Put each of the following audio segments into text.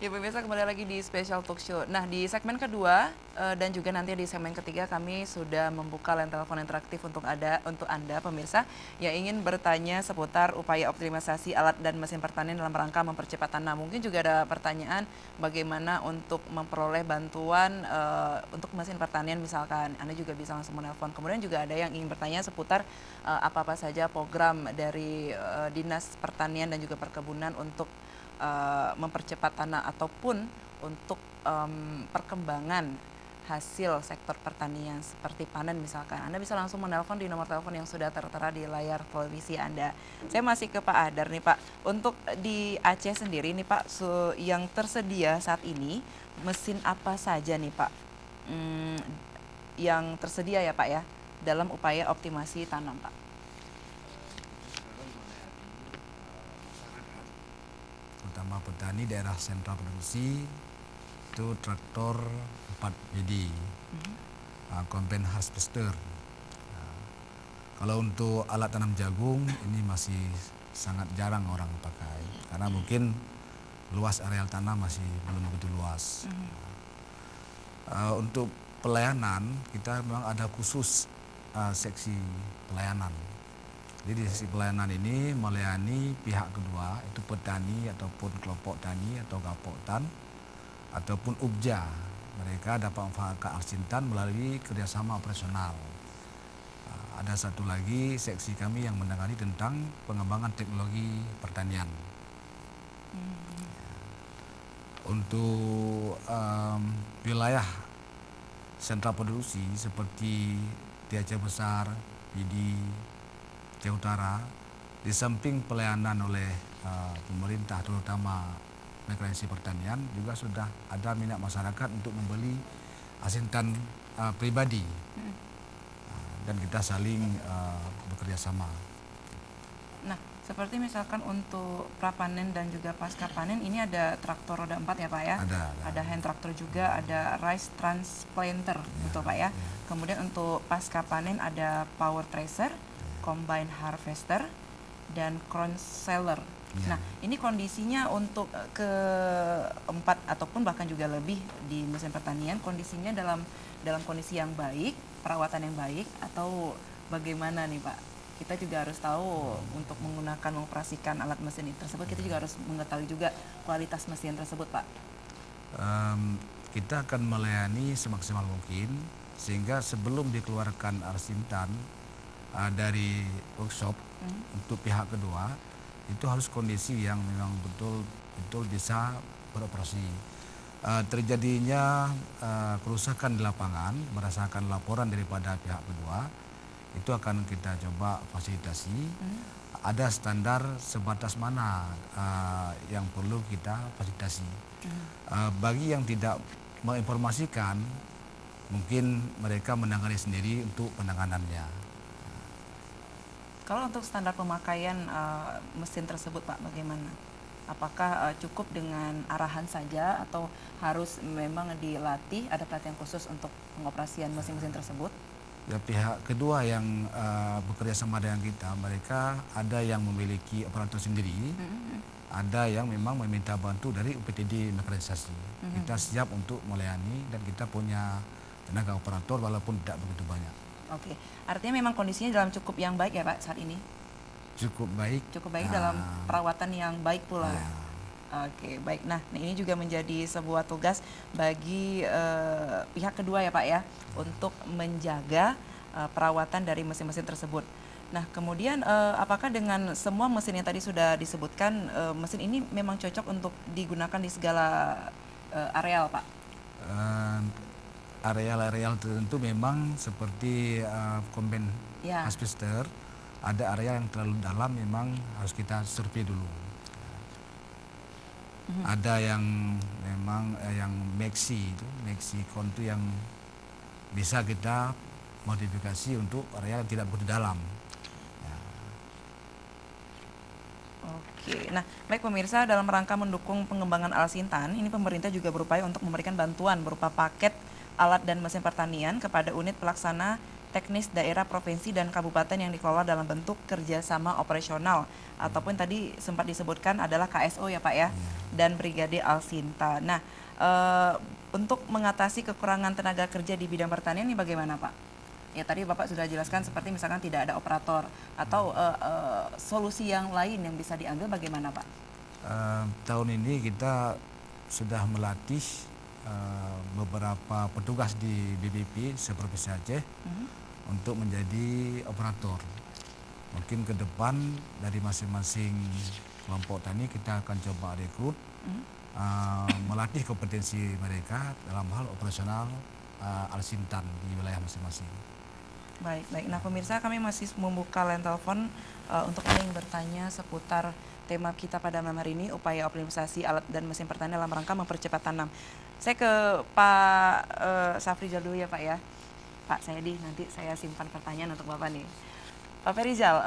Ya pemirsa, kembali lagi di Special Talk Show. Nah, di segmen kedua dan juga nanti di segmen ketiga kami sudah membuka line telepon interaktif untuk Anda pemirsa yang ingin bertanya seputar upaya optimalisasi alat dan mesin pertanian dalam rangka mempercepat tanam. Mungkin juga ada pertanyaan bagaimana untuk memperoleh bantuan untuk mesin pertanian misalkan. Anda juga bisa langsung menelpon. Kemudian juga ada yang ingin bertanya seputar apa-apa saja program dari Dinas Pertanian dan juga Perkebunan untuk mempercepat tanah ataupun untuk perkembangan hasil sektor pertanian seperti panen misalkan. Anda bisa langsung menelpon di nomor telepon yang sudah tertera di layar televisi Anda. Saya masih ke Pak Adar nih Pak. Untuk di Aceh sendiri nih Pak, yang tersedia saat ini mesin apa saja nih Pak yang tersedia ya Pak ya dalam upaya optimasi tanam Pak? Terutama petani daerah sentra produksi itu traktor 4 bidi, combine harvester. Kalau untuk alat tanam jagung ini masih sangat jarang orang pakai karena mungkin luas areal tanah masih belum begitu luas. Untuk pelayanan kita memang ada khusus seksi pelayanan. Jadi di sisi pelayanan ini melayani pihak kedua, itu petani ataupun kelompok tani atau gapoktan ataupun ubja. Mereka dapat memanfaatkan Arsintan melalui kerjasama operasional. Ada satu lagi seksi kami yang menangani tentang pengembangan teknologi pertanian. Untuk wilayah sentra produksi seperti di Aceh Besar, di Aceh Utara, di samping pelayanan oleh pemerintah terutama mekanisasi pertanian, juga sudah ada minat masyarakat untuk membeli Arsintan pribadi dan kita saling bekerja sama. Nah, seperti misalkan untuk prapanen dan juga pasca panen ini ada traktor roda 4 ya Pak ya? Ada hand traktor juga, ada rice transplanter gitu Pak ya. Kemudian untuk pasca panen ada power tracer, combine harvester, dan crown seller. Nah, ini kondisinya untuk keempat ataupun bahkan juga lebih di mesin pertanian, kondisinya dalam kondisi yang baik, perawatan yang baik, atau bagaimana nih Pak? Kita juga harus tahu untuk menggunakan mengoperasikan alat mesin tersebut, kita juga harus mengetahui juga kualitas mesin tersebut Pak. Kita akan melayani semaksimal mungkin sehingga sebelum dikeluarkan Arsintan dari workshop untuk pihak kedua itu harus kondisi yang memang betul bisa beroperasi. Terjadinya kerusakan di lapangan berdasarkan laporan daripada pihak kedua itu akan kita coba fasilitasi. Ada standar sebatas mana yang perlu kita fasilitasi. Bagi yang tidak menginformasikan, mungkin mereka menangani sendiri untuk penanganannya. Kalau untuk standar pemakaian mesin tersebut Pak, bagaimana? Apakah cukup dengan arahan saja atau harus memang dilatih, ada pelatihan khusus untuk pengoperasian mesin-mesin tersebut? Ya, pihak kedua yang bekerja sama dengan kita, mereka ada yang memiliki operator sendiri, ada yang memang meminta bantu dari UPTD mekanisasi. Kita siap untuk melayani dan kita punya tenaga operator walaupun tidak begitu banyak. Oke, artinya memang kondisinya dalam cukup yang baik ya Pak saat ini? Cukup baik. Cukup baik dalam perawatan yang baik pula. Oke, baik. Nah, ini juga menjadi sebuah tugas bagi pihak kedua ya Pak ya, untuk menjaga perawatan dari mesin-mesin tersebut. Nah, kemudian apakah dengan semua mesin yang tadi sudah disebutkan, mesin ini memang cocok untuk digunakan di segala areal Pak? Areal-areal tertentu memang seperti combine harvester, ada area yang terlalu dalam memang harus kita survei dulu. Ada yang memang yang maxi kontu yang bisa kita modifikasi untuk area yang tidak begitu dalam. Oke, nah baik pemirsa, dalam rangka mendukung pengembangan Arsintan, ini pemerintah juga berupaya untuk memberikan bantuan berupa paket alat dan mesin pertanian kepada unit pelaksana teknis daerah, provinsi, dan kabupaten yang dikelola dalam bentuk kerjasama operasional ataupun tadi sempat disebutkan adalah KSO ya Pak ya, dan Brigade Alsinta. Nah, untuk mengatasi kekurangan tenaga kerja di bidang pertanian ini bagaimana Pak? Ya tadi Bapak sudah jelaskan seperti misalkan tidak ada operator atau solusi yang lain yang bisa diambil bagaimana Pak? Tahun ini kita sudah melatih beberapa petugas di BPP seprovinsi Aceh untuk menjadi operator. Mungkin ke depan dari masing-masing kelompok tani kita akan coba rekrut, melatih kompetensi mereka dalam hal operasional Alsintan di wilayah masing-masing. Baik, baik. Nah pemirsa, kami masih membuka line telepon untuk Anda yang bertanya seputar tema kita pada malam hari ini, upaya optimisasi alat dan mesin pertanian dalam rangka mempercepat tanam. Saya ke Pak Safrizal dulu ya Pak ya. Pak Sayadi, nanti saya simpan pertanyaan untuk Bapak nih. Pak Ferizal,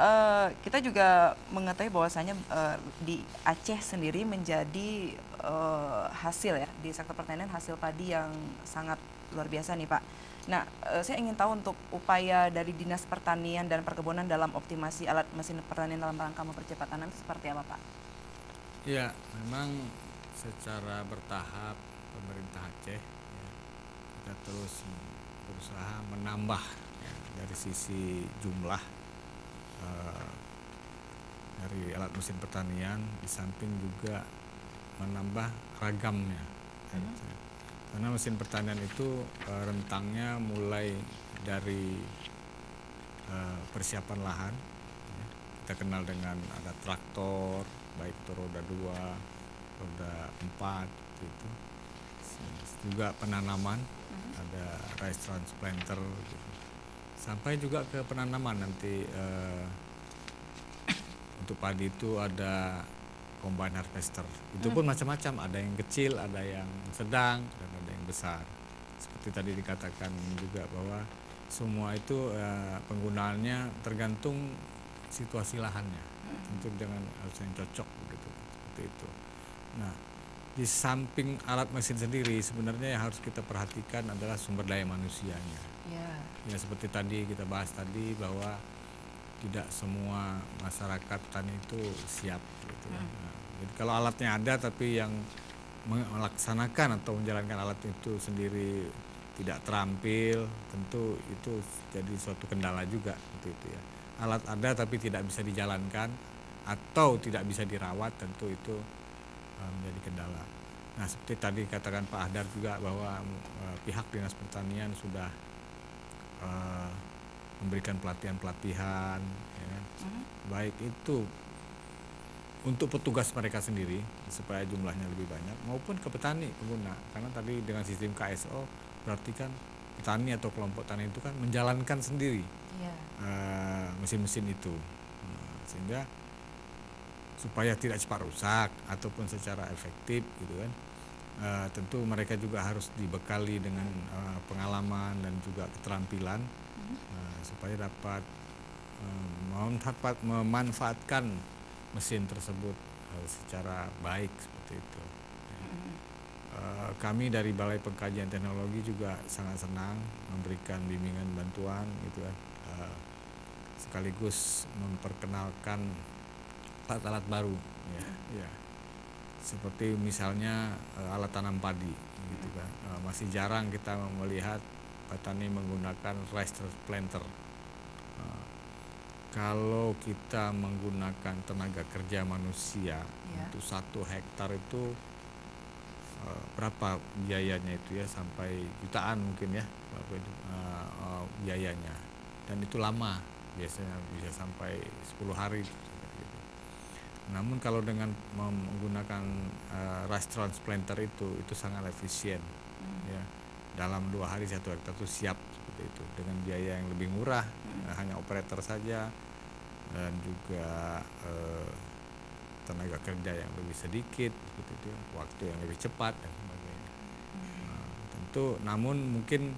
kita juga mengetahui bahwasanya di Aceh sendiri menjadi hasil ya, di sektor pertanian hasil padi yang sangat luar biasa nih Pak. Nah, saya ingin tahu untuk upaya dari Dinas Pertanian dan Perkebunan dalam optimasi alat mesin pertanian dalam rangka mempercepat tanam itu seperti apa Pak? Ya, memang secara bertahap pemerintah Aceh ya, kita terus berusaha menambah ya, dari sisi jumlah dari alat mesin pertanian, di samping juga menambah ragamnya. Karena mesin pertanian itu rentangnya mulai dari persiapan lahan, ya. Kita kenal dengan ada traktor, baik itu roda 2, roda 4 gitu. Juga penanaman, ada rice transplanter gitu. Sampai juga ke penanaman nanti untuk padi itu ada combine harvester. Itu pun macam-macam, ada yang kecil, ada yang sedang, dan ada yang besar. Seperti tadi dikatakan juga bahwa semua itu penggunaannya tergantung situasi lahannya. Tentu dengan harus yang cocok begitu, seperti itu. Nah, di samping alat mesin sendiri sebenarnya yang harus kita perhatikan adalah sumber daya manusianya. Ya seperti tadi kita bahas tadi bahwa tidak semua masyarakat petani itu siap gitu. Nah, jadi kalau alatnya ada tapi yang melaksanakan atau menjalankan alat itu sendiri tidak terampil, tentu itu jadi suatu kendala juga gitu itu ya. Alat ada tapi tidak bisa dijalankan atau tidak bisa dirawat, tentu itu menjadi kendala. Nah seperti tadi katakan Pak Ahdar juga bahwa pihak Dinas Pertanian sudah memberikan pelatihan-pelatihan ya, baik itu untuk petugas mereka sendiri supaya jumlahnya lebih banyak maupun ke petani pengguna, karena tadi dengan sistem KSO berarti kan petani atau kelompok tani itu kan menjalankan sendiri mesin-mesin itu, sehingga supaya tidak cepat rusak ataupun secara efektif gitu kan. Tentu mereka juga harus dibekali dengan pengalaman dan juga keterampilan supaya dapat memanfaatkan mesin tersebut secara baik seperti itu. Kami dari Balai Pengkajian Teknologi juga sangat senang memberikan bimbingan bantuan gitu kan, sekaligus memperkenalkan alat-alat baru ya. Seperti misalnya alat tanam padi gitu kan. Masih jarang kita melihat petani menggunakan rice transplanter. Kalau kita menggunakan tenaga kerja manusia untuk 1 hektar itu berapa biayanya itu ya, sampai jutaan mungkin ya biayanya, dan itu lama, biasanya bisa sampai 10 hari. Namun kalau dengan menggunakan rice transplanter itu sangat efisien ya. Dalam 2 hari 1 hektar itu siap seperti itu dengan biaya yang lebih murah, hanya operator saja dan juga tenaga kerja yang lebih sedikit seperti itu, waktu yang lebih cepat dan sebagainya. Tentu namun mungkin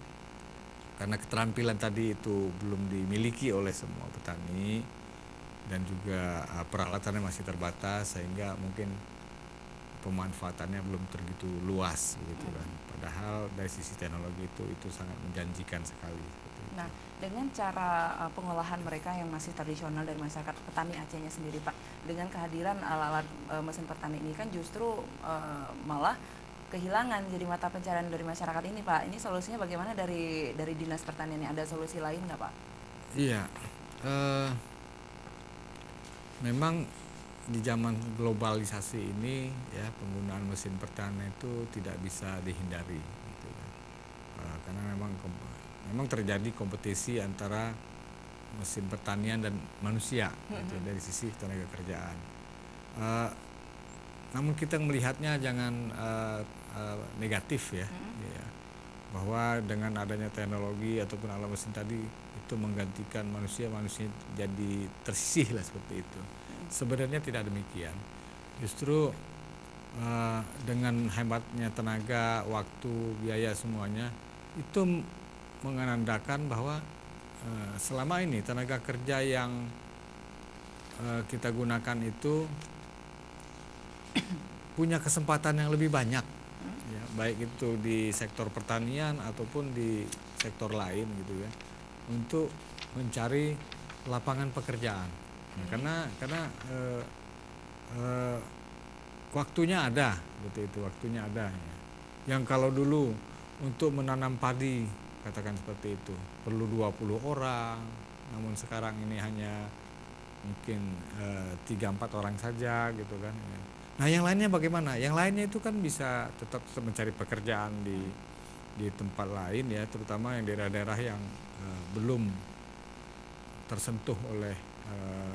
karena keterampilan tadi itu belum dimiliki oleh semua petani dan juga peralatannya masih terbatas, sehingga mungkin pemanfaatannya belum begitu luas gitu kan. Padahal dari sisi teknologi itu sangat menjanjikan sekali. Nah, dengan cara pengolahan mereka yang masih tradisional dari masyarakat petani Acehnya sendiri, Pak, dengan kehadiran alat-alat mesin pertanian ini kan justru malah kehilangan jadi mata pencarian dari masyarakat ini, Pak. Ini solusinya bagaimana dari Dinas Pertanian? Ada solusi lain nggak, Pak? Iya, memang di zaman globalisasi ini ya penggunaan mesin pertanian itu tidak bisa dihindari, gitu kan. Karena memang terjadi kompetisi antara mesin pertanian dan manusia, gitu, dari sisi tenaga kerjaan. Namun kita melihatnya jangan negatif ya, ya, bahwa dengan adanya teknologi ataupun alat mesin tadi itu menggantikan manusia jadi tersisih lah seperti itu. Sebenarnya tidak demikian. Justru dengan hematnya tenaga, waktu, biaya semuanya itu menandakan bahwa selama ini tenaga kerja yang kita gunakan itu punya kesempatan yang lebih banyak, ya, baik itu di sektor pertanian ataupun di sektor lain gitu ya, untuk mencari lapangan pekerjaan. Nah, karena waktunya ada, betul itu waktunya ada. Ya. Yang kalau dulu untuk menanam padi katakan seperti itu perlu 20 orang, namun sekarang ini hanya mungkin 3-4 orang saja gitu kan. Ya. Nah yang lainnya bagaimana? Yang lainnya itu kan bisa tetap mencari pekerjaan di tempat lain ya, terutama yang daerah-daerah yang belum tersentuh oleh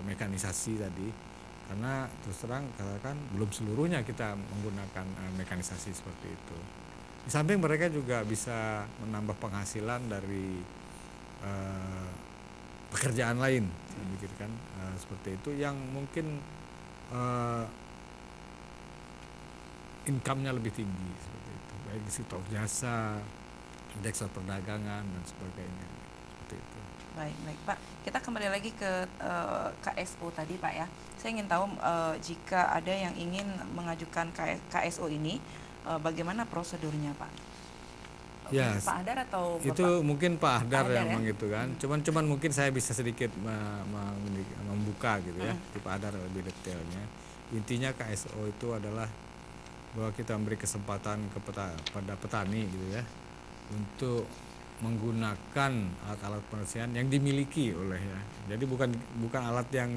mekanisasi tadi, karena terus terang katakan belum seluruhnya kita menggunakan mekanisasi seperti itu. Di samping mereka juga bisa menambah penghasilan dari pekerjaan lain, saya pikirkan seperti itu yang mungkin income-nya lebih tinggi seperti itu, baik di sektor jasa, sektor perdagangan dan sebagainya seperti itu. Baik Pak, kita kembali lagi ke KSO tadi Pak ya. Saya ingin tahu jika ada yang ingin mengajukan KSO ini, bagaimana prosedurnya Pak? Ya, Pak Hadar atau Bapak? Itu mungkin Pak Hadar yang ya? gitu kan. Cuman mungkin saya bisa sedikit membuka gitu ya, di Pak Hadar lebih detailnya. Intinya KSO itu adalah bahwa kita memberi kesempatan kepada petani gitu ya, untuk menggunakan alat-alat penyelesaian yang dimiliki oleh ya. Jadi bukan alat yang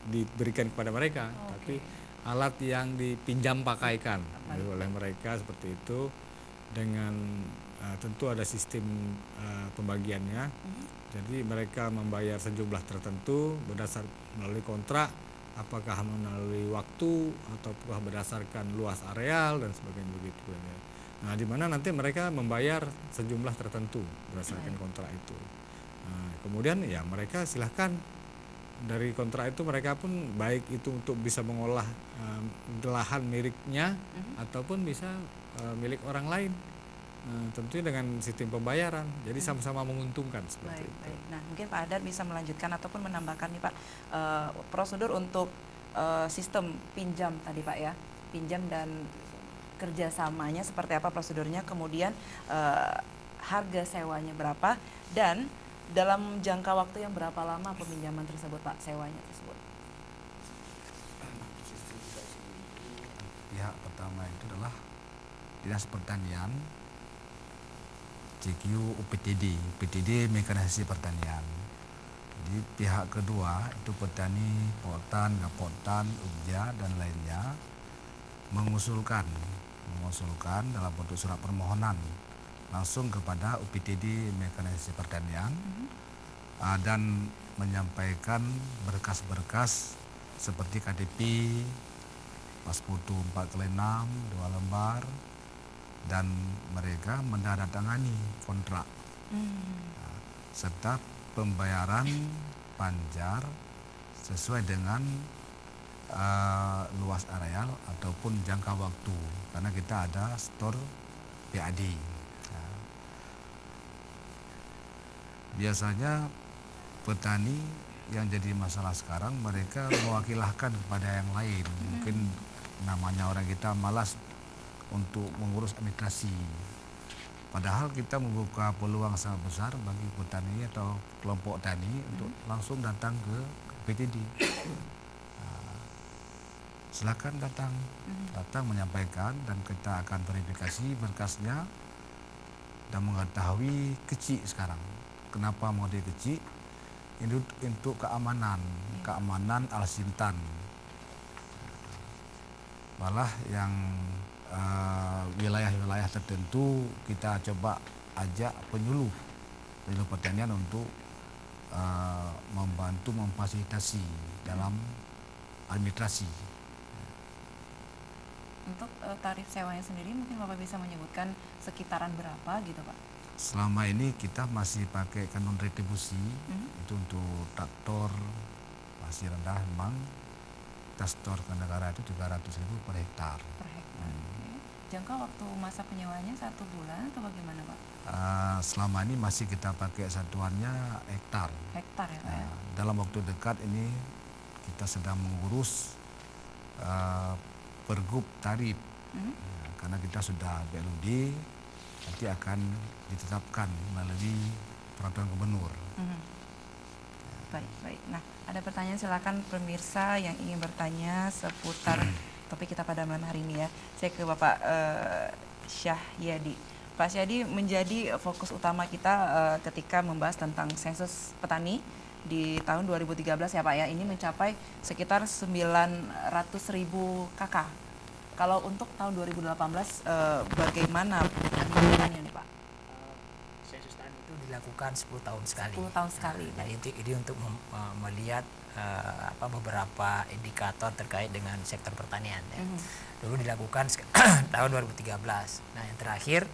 diberikan kepada mereka, tapi alat yang dipinjam pakaikan oleh mereka seperti itu, dengan tentu ada sistem pembagiannya. Jadi mereka membayar sejumlah tertentu melalui kontrak, apakah melalui waktu ataukah berdasarkan luas areal dan sebagainya begitu. Nah, di mana nanti mereka membayar sejumlah tertentu berdasarkan kontrak itu. Nah, kemudian ya mereka silahkan dari kontrak itu mereka pun baik itu untuk bisa mengolah lahan miliknya ataupun bisa milik orang lain. Tentunya dengan sistem pembayaran, jadi sama-sama menguntungkan seperti itu. Baik. Nah, mungkin Pak Hadar bisa melanjutkan ataupun menambahkan nih Pak, prosedur untuk sistem pinjam tadi Pak ya, pinjam dan kerjasamanya seperti apa prosedurnya, kemudian harga sewanya berapa, dan dalam jangka waktu yang berapa lama peminjaman tersebut Pak, sewanya tersebut. Pihak pertama itu adalah Dinas Pertanian, CQ, UPTD Mekanisasi Pertanian. Jadi pihak kedua itu petani, Potan, Gapotan, Ubja dan lainnya mengusulkan dalam bentuk surat permohonan langsung kepada UPTD Mekanisasi Pertanian dan menyampaikan berkas-berkas seperti KTP, pas foto 4x6, 2 lembar, dan mereka menandatangani kontrak serta pembayaran panjar sesuai dengan luas areal ataupun jangka waktu, karena kita ada store PAD. Biasanya petani yang jadi masalah sekarang, mereka mewakilkan kepada yang lain. Mungkin namanya orang kita malas untuk mengurus administrasi. Padahal kita membuka peluang sangat besar bagi petani atau kelompok tani untuk langsung datang ke PTD. Silakan datang menyampaikan dan kita akan verifikasi berkasnya dan mengetahui kecil sekarang. Kenapa mau dia kecil? Untuk keamanan Al-Sintan. Malah yang wilayah-wilayah tertentu kita coba ajak penyuluh pertanian untuk membantu memfasilitasi dalam administrasi. Untuk tarif sewanya sendiri mungkin Bapak bisa menyebutkan sekitaran berapa gitu Pak? Selama ini kita masih pakai kanun retribusi, itu untuk traktor masih rendah memang. Kita store ke negara itu 300.000 per hektar. Per hektar. Jangka waktu masa penyewaannya 1 bulan atau bagaimana Pak? Selama ini masih kita pakai satuannya hektar. Hektar ya Pak ya? Dalam waktu dekat ini kita sedang mengurus pergub tarif. Karena kita sudah BLUD, nanti akan ditetapkan melalui peraturan gubernur. Baik. Nah, ada pertanyaan, silakan pemirsa yang ingin bertanya seputar topik kita pada malam hari ini ya. Saya ke Bapak Syahyadi. Pak Syahyadi, menjadi fokus utama kita ketika membahas tentang sensus petani di tahun 2013 ya Pak ya, ini mencapai sekitar 900.000 KK. Kalau untuk tahun 2018 bagaimana perkembangannya nih Pak? Sensus tani itu dilakukan 10 tahun sekali. 10 tahun sekali. Nah, jadi untuk melihat beberapa indikator terkait dengan sektor pertanian. Ya. Dulu dilakukan tahun 2013. Nah, yang terakhir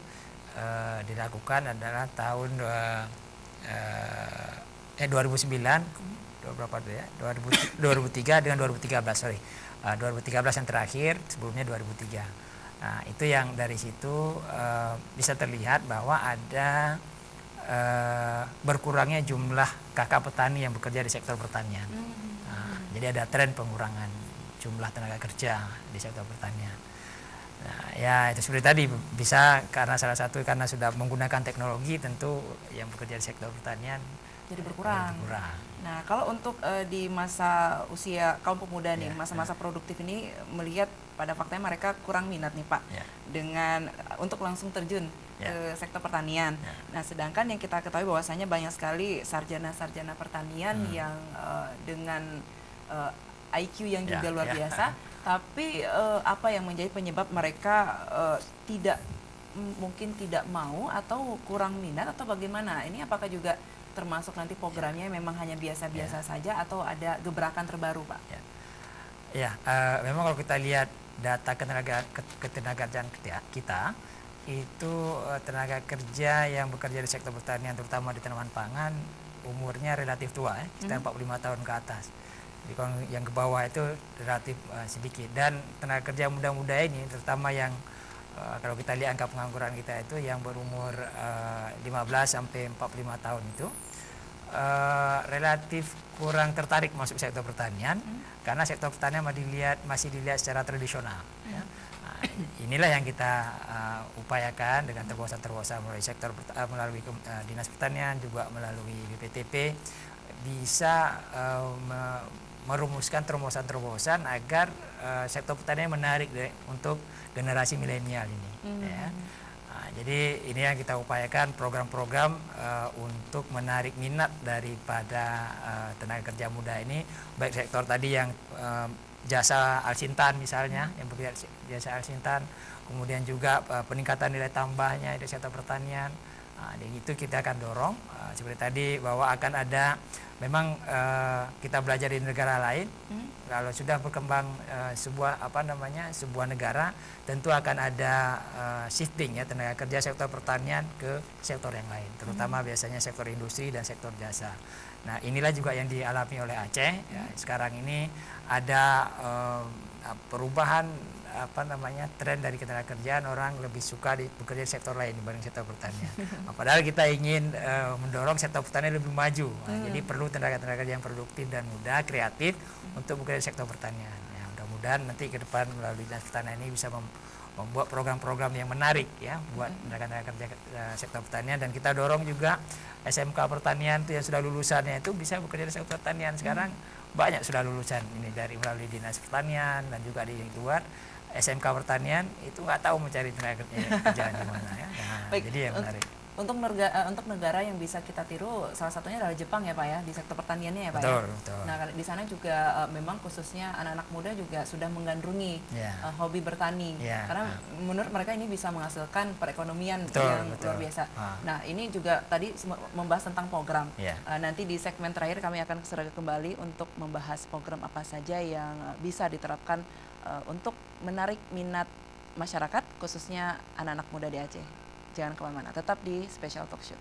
dilakukan adalah tahun 2009, berapa tuh ya? 2003 dengan 2013, sorry. 2013 yang terakhir, sebelumnya 2003. Nah, itu yang dari situ bisa terlihat bahwa ada berkurangnya jumlah kakak petani yang bekerja di sektor pertanian. Nah, jadi ada tren pengurangan jumlah tenaga kerja di sektor pertanian. Nah, ya itu seperti tadi, bisa karena salah satu karena sudah menggunakan teknologi, tentu yang bekerja di sektor pertanian Jadi berkurang. berkurang. Nah, kalau untuk di masa usia kaum pemuda nih, masa-masa produktif ini, melihat pada faktanya mereka kurang minat nih Pak dengan untuk langsung terjun ke sektor pertanian. Nah, sedangkan yang kita ketahui bahwasanya banyak sekali sarjana-sarjana pertanian yang dengan IQ yang juga luar biasa, tapi apa yang menjadi penyebab mereka mungkin tidak mau atau kurang minat atau bagaimana? Ini apakah juga termasuk nanti programnya memang hanya biasa-biasa saja atau ada gebrakan terbaru Pak? Memang kalau kita lihat data ketenagakerjaan kita itu tenaga kerja yang bekerja di sektor pertanian terutama di tanaman pangan umurnya relatif tua, sekitar 45 tahun ke atas. Jadi kalau yang ke bawah itu relatif sedikit, dan tenaga kerja muda-muda ini terutama yang kalau kita lihat angka pengangguran kita itu yang berumur 15 sampai 45 tahun itu relatif kurang tertarik masuk sektor pertanian karena sektor pertanian masih dilihat secara tradisional. Ya. Nah, inilah yang kita upayakan dengan terobosan-terobosan melalui Dinas Pertanian juga melalui BPTP bisa merumuskan terobosan-terobosan agar sektor pertanian menarik untuk generasi milenial ini. Ya. Nah, jadi ini yang kita upayakan, program-program untuk menarik minat daripada tenaga kerja muda ini, baik sektor tadi yang jasa Al-Sintan misalnya, yang bekerja jasa Al-Sintan, kemudian juga peningkatan nilai tambahnya di sektor pertanian. Nah, itu kita akan dorong seperti tadi bahwa akan ada memang kita belajar di negara lain. Kalau sudah berkembang sebuah negara, tentu akan ada shifting ya tenaga kerja sektor pertanian ke sektor yang lain, terutama biasanya sektor industri dan sektor jasa. Nah, inilah juga yang dialami oleh Aceh. Ya, sekarang ini ada perubahan tren dari ketenaga kerjaan, orang lebih suka bekerja di sektor lain dibanding sektor pertanian. Padahal kita ingin mendorong sektor pertanian lebih maju. Nah, jadi perlu tenaga kerja yang produktif dan muda, kreatif untuk bekerja di sektor pertanian. Ya, mudah-mudahan nanti ke depan melalui Dinas Pertanian ini bisa membuat program-program yang menarik ya buat rekan-rekan kerja sektor pertanian, dan kita dorong juga SMK pertanian itu yang sudah lulusannya itu bisa bekerja di sektor pertanian. Sekarang banyak sudah lulusan ini dari melalui dinas pertanian dan juga di luar SMK pertanian itu nggak tahu mencari tenaga kerjaan di mana ya. Nah, Baik, jadi yang menarik. untuk negara yang bisa kita tiru salah satunya adalah Jepang ya Pak ya, di sektor pertaniannya ya Pak Betul, ya. betul. Nah di sana juga memang khususnya anak-anak muda juga sudah menggandrungi Ya. hobi bertani, Ya. karena menurut mereka ini bisa menghasilkan perekonomian Betul, yang betul. luar biasa. Ah. Nah ini juga tadi membahas tentang program. Ya. Nanti di segmen terakhir kami akan kembali untuk membahas program apa saja yang bisa diterapkan untuk menarik minat masyarakat khususnya anak-anak muda di Aceh. Jangan kemana-mana, tetap di Special Talk Show.